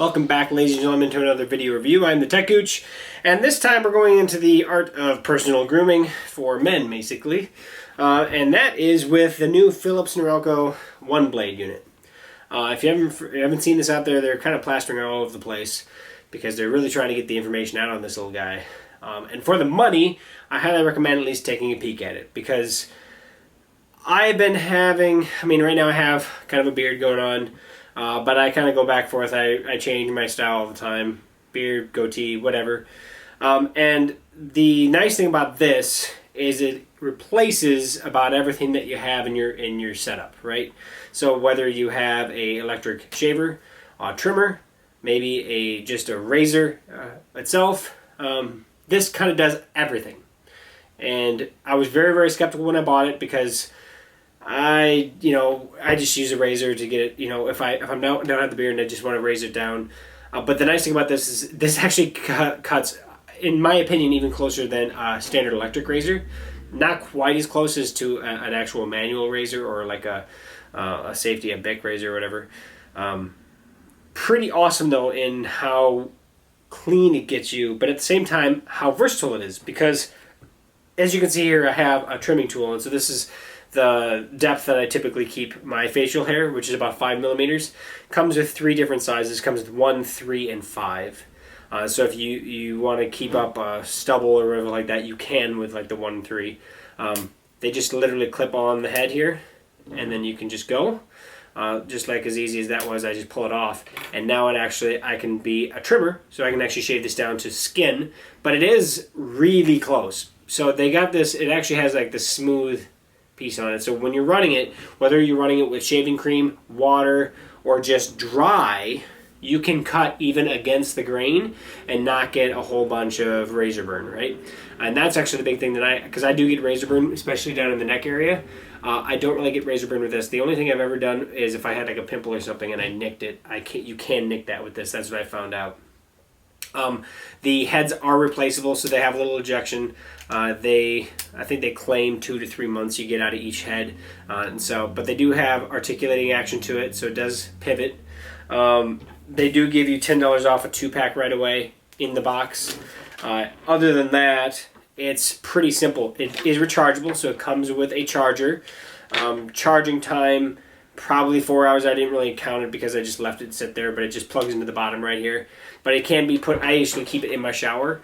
Welcome back, ladies and gentlemen, to another video review. I'm the Tech Gooch, and this time we're going into the art of personal grooming for men, basically. And that is with the new Philips Norelco OneBlade unit. If you haven't seen this out there, they're kind of plastering all over the place because they're really trying to get the information out on this little guy. And for the money, I highly recommend at least taking a peek at it because I've been having, right now I have kind of a beard going on. But I kind of go back and forth. I change my style all the time. Beard, goatee, whatever. And the nice thing about this is it replaces about everything that you have in your setup, right? So whether you have a electric shaver, a trimmer, maybe just a razor itself, this kind of does everything. And I was very, very skeptical when I bought it because I just use a razor to get it, if I'm don't have the beard and I just want to raise it down. But the nice thing about this is this actually cuts, in my opinion, even closer than a standard electric razor. Not quite as close as to an actual manual razor or like a safety, a Bic razor or whatever. Pretty awesome though in how clean it gets you, but at the same time how versatile it is, because as you can see here I have a trimming tool, and so this is the depth that I typically keep my facial hair, which is about 5 millimeters. Comes with 3 different sizes. Comes with 1, 3, and 5. So if you want to keep up a stubble or whatever like that, you can with like the 1 and 3. They just literally clip on the head here, and then you can just go. Just like as easy as that was, I just pull it off. And now I can be a trimmer, so I can actually shave this down to skin. But it is really close. So they got this, it actually has like the smooth piece on it. So when you're running it, whether you're running it with shaving cream, water, or just dry, you can cut even against the grain and not get a whole bunch of razor burn, right? And that's actually the big thing that because I do get razor burn, especially down in the neck area. I don't really get razor burn with this. The only thing I've ever done is if I had like a pimple or something and I nicked it, you can nick that with this. That's what I found out. The heads are replaceable, so they have a little ejection. I think they claim 2 to 3 months you get out of each head, but they do have articulating action to it, so it does pivot. They do give you $10 off a 2-pack right away in the box. Other than that, it's pretty simple. It is rechargeable, so it comes with a charger. Charging time, probably 4 hours. I didn't really count it because I just left it sit there, but it just plugs into the bottom right here. But it can be put, I usually keep it in my shower.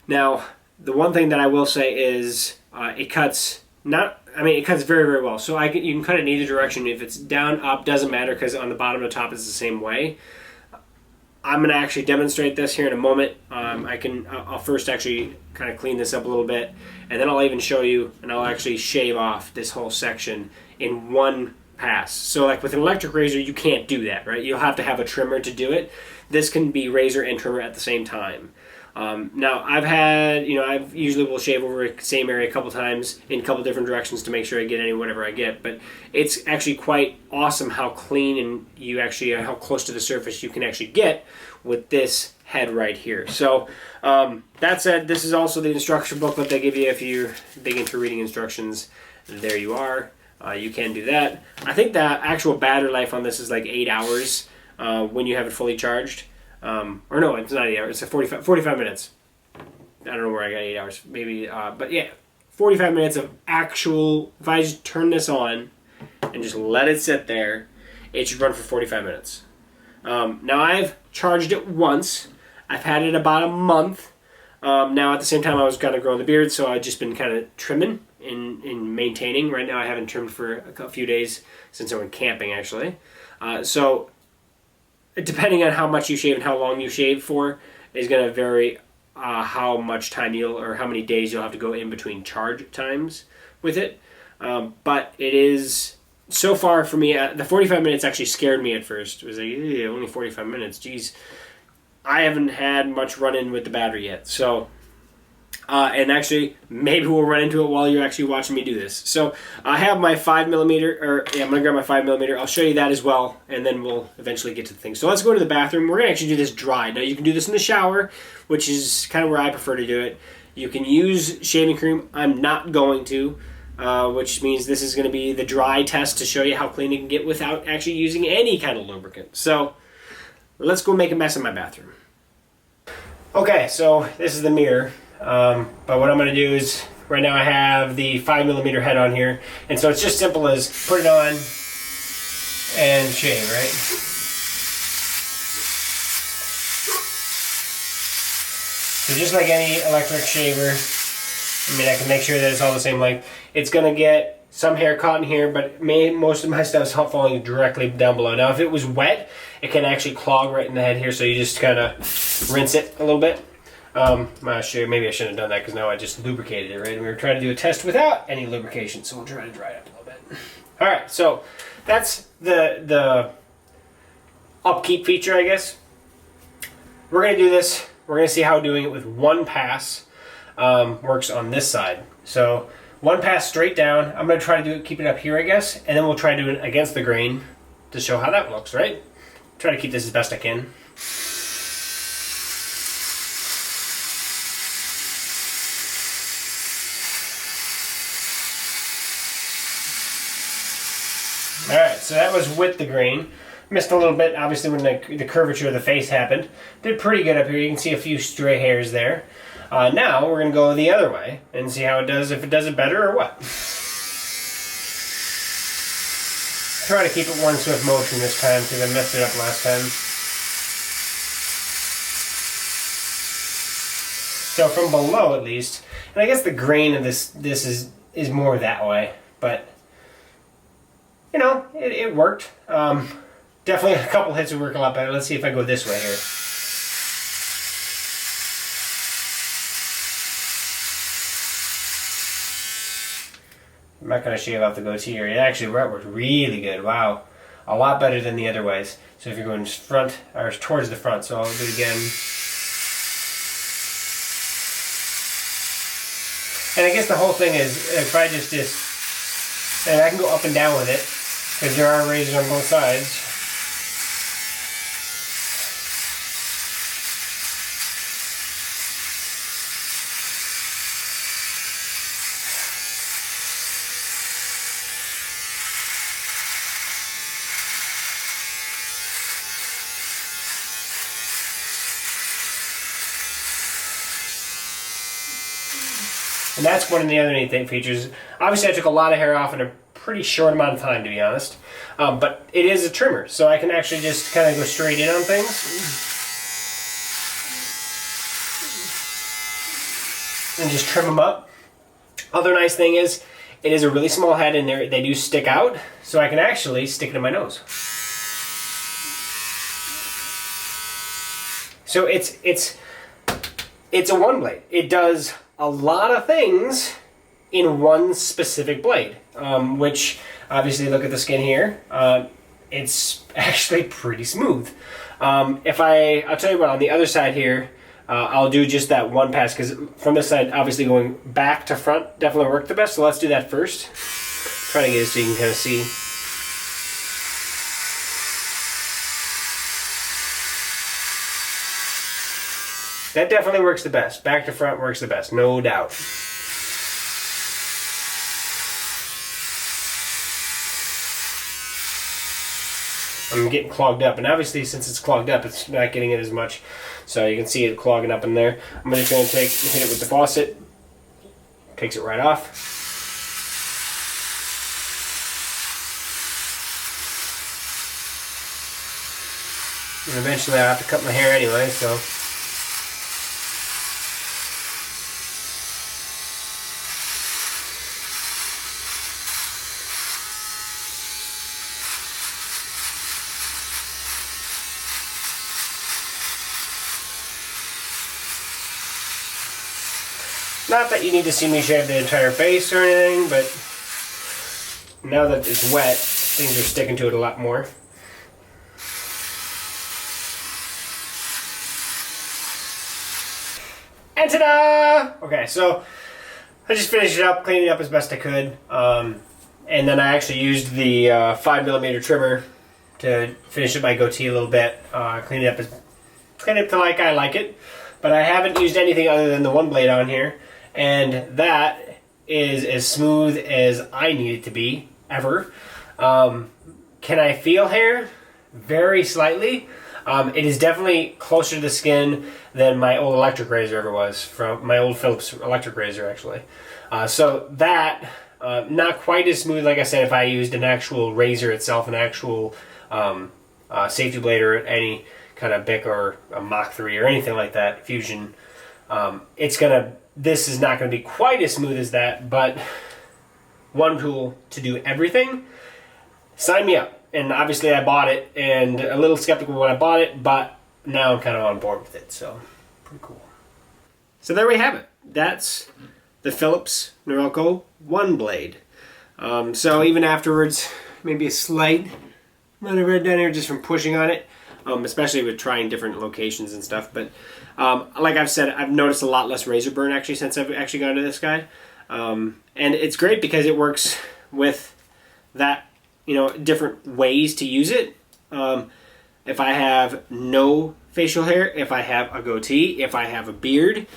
Now, the one thing that I will say is it cuts it cuts very, very well. So you can cut it in either direction. If it's down, up, doesn't matter because on the bottom and the top is the same way. I'm going to actually demonstrate this here in a moment. I'll first actually kind of clean this up a little bit, and then I'll even show you, and I'll actually shave off this whole section in one pass. So like with an electric razor, you can't do that, right? You'll have to have a trimmer to do it. This can be razor and trimmer at the same time. Now I usually will shave over the same area a couple times in a couple different directions to make sure I get whatever I get, but it's actually quite awesome how clean and how close to the surface you can actually get with this head right here. So that said, this is also the instruction booklet they give you if you're big into reading instructions. There you are. You can do that. I think the actual battery life on this is like 8 hours when you have it fully charged. Or no, it's not 8 hours. It's 45 minutes. I don't know where I got 8 hours. Maybe, but yeah, 45 minutes of actual. If I just turn this on and just let it sit there, it should run for 45 minutes. Now I've charged it once. I've had it about a month. Now at the same time I was kind of growing the beard, so I've just been kind of trimming and maintaining. Right now I haven't trimmed for a few days since I went camping actually. So depending on how much you shave and how long you shave for is going to vary how much time or how many days you'll have to go in between charge times with it. But it is, so far for me, the 45 minutes actually scared me at first. It was like, only 45 minutes, geez. I haven't had much run-in with the battery yet. So, and actually, maybe we'll run into it while you're actually watching me do this. So I have my 5 millimeter, I'm going to grab my 5 millimeter. I'll show you that as well, and then we'll eventually get to the thing. So let's go to the bathroom. We're going to actually do this dry. Now you can do this in the shower, which is kind of where I prefer to do it. You can use shaving cream. I'm not going to, which means this is going to be the dry test to show you how clean you can get without actually using any kind of lubricant. So let's go make a mess in my bathroom. Okay, so this is the mirror. But what I'm going to do is, right now I have the 5mm head on here. And so it's just simple as put it on and shave, right? So just like any electric shaver, I mean, I can make sure that it's all the same length. It's going to get some hair caught in here, but most of my stuff is falling directly down below. Now, if it was wet, it can actually clog right in the head here, so you just kind of rinse it a little bit. Maybe I shouldn't have done that because now I just lubricated it, right? And we were trying to do a test without any lubrication, so we'll try to dry it up a little bit. All right, so that's the upkeep feature, I guess. We're going to do this. We're going to see how doing it with one pass works on this side. So one pass straight down. I'm going to try to keep it up here, I guess, and then we'll try to do it against the grain to show how that looks, right? Try to keep this as best I can. Alright, so that was with the grain. Missed a little bit, obviously, when the curvature of the face happened. Did pretty good up here. You can see a few stray hairs there. Now, we're going to go the other way and see how it does, if it does it better or what. Try to keep it one swift motion this time because I messed it up last time. So from below, at least, and I guess the grain of this is more that way, but you know, it worked. Definitely a couple hits would work a lot better. Let's see if I go this way here. I'm not going to shave off the goatee here. It actually worked really good. Wow. A lot better than the other ways. So if you're going front, or towards the front, so I'll do it again. And I guess the whole thing is, if I just and I can go up and down with it, because there are razors on both sides. And that's one of the other neat features. Obviously, I took a lot of hair off in a pretty short amount of time, to be honest. But it is a trimmer, so I can actually just kind of go straight in on things. And just trim them up. Other nice thing is, it is a really small head and they do stick out, so I can actually stick it in my nose. So it's a OneBlade. It does a lot of things in one specific blade, which obviously, look at the skin here. It's actually pretty smooth. I'll tell you what, on the other side here, I'll do just that one pass, because from this side, obviously going back to front definitely worked the best. So let's do that first. Try to get it so you can kind of see. That definitely works the best. Back to front works the best, no doubt. I'm getting clogged up, and obviously since it's clogged up, it's not getting it as much. So you can see it clogging up in there. I'm just going to hit it with the faucet. Takes it right off. And eventually I have to cut my hair anyway, so. Not that you need to see me shave the entire face or anything, but now that it's wet, things are sticking to it a lot more. And ta-da! Okay, so I just finished it up, cleaned it up as best I could, and then I actually used the 5mm trimmer to finish up my goatee a little bit. Clean it up to like I like it, but I haven't used anything other than the OneBlade on here. And that is as smooth as I need it to be, ever. Can I feel hair? Very slightly. It is definitely closer to the skin than my old electric razor ever was, from my old Philips electric razor, actually. So that, not quite as smooth, like I said, if I used an actual razor itself, an actual safety blade or any kind of Bic or a Mach 3 or anything like that, Fusion. This is not going to be quite as smooth as that, but one tool to do everything. Sign me up. And obviously I bought it, and a little skeptical when I bought it, but now I'm kind of on board with it, so pretty cool. So there we have it. That's the Philips Norelco OneBlade. So even afterwards, maybe a slight amount of red down here just from pushing on it, especially with trying different locations and stuff. But like I've said, I've noticed a lot less razor burn actually since I've actually gone to this guy. And it's great because it works with that, different ways to use it. If I have no facial hair, if I have a goatee, if I have a beard,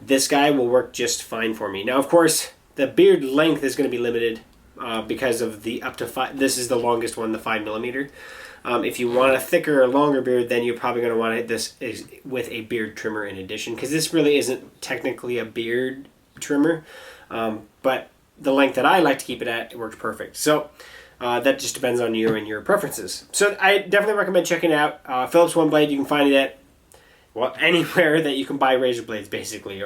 this guy will work just fine for me. Now, of course, the beard length is going to be limited because of the up to 5. This is the longest one, the 5mm. If you want a thicker or longer beard, then you're probably going to want this with a beard trimmer in addition, because this really isn't technically a beard trimmer, but the length that I like to keep it at, it works perfect. So that just depends on you and your preferences. So I definitely recommend checking it out. Philips OneBlade, you can find it at anywhere that you can buy razor blades, basically.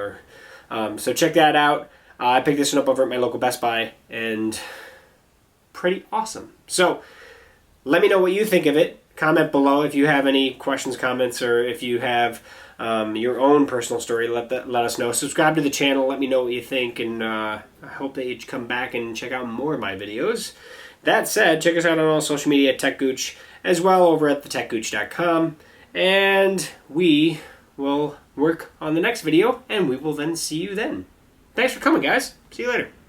So check that out. I picked this one up over at my local Best Buy, and pretty awesome. So let me know what you think of it. Comment below if you have any questions, comments, or if you have your own personal story. Let us know. Subscribe to the channel. Let me know what you think, and I hope that you come back and check out more of my videos. That said, check us out on all social media at techgooch, as well over at techgooch.com, and we will work on the next video, and we will then see you then. Thanks for coming, guys. See you later.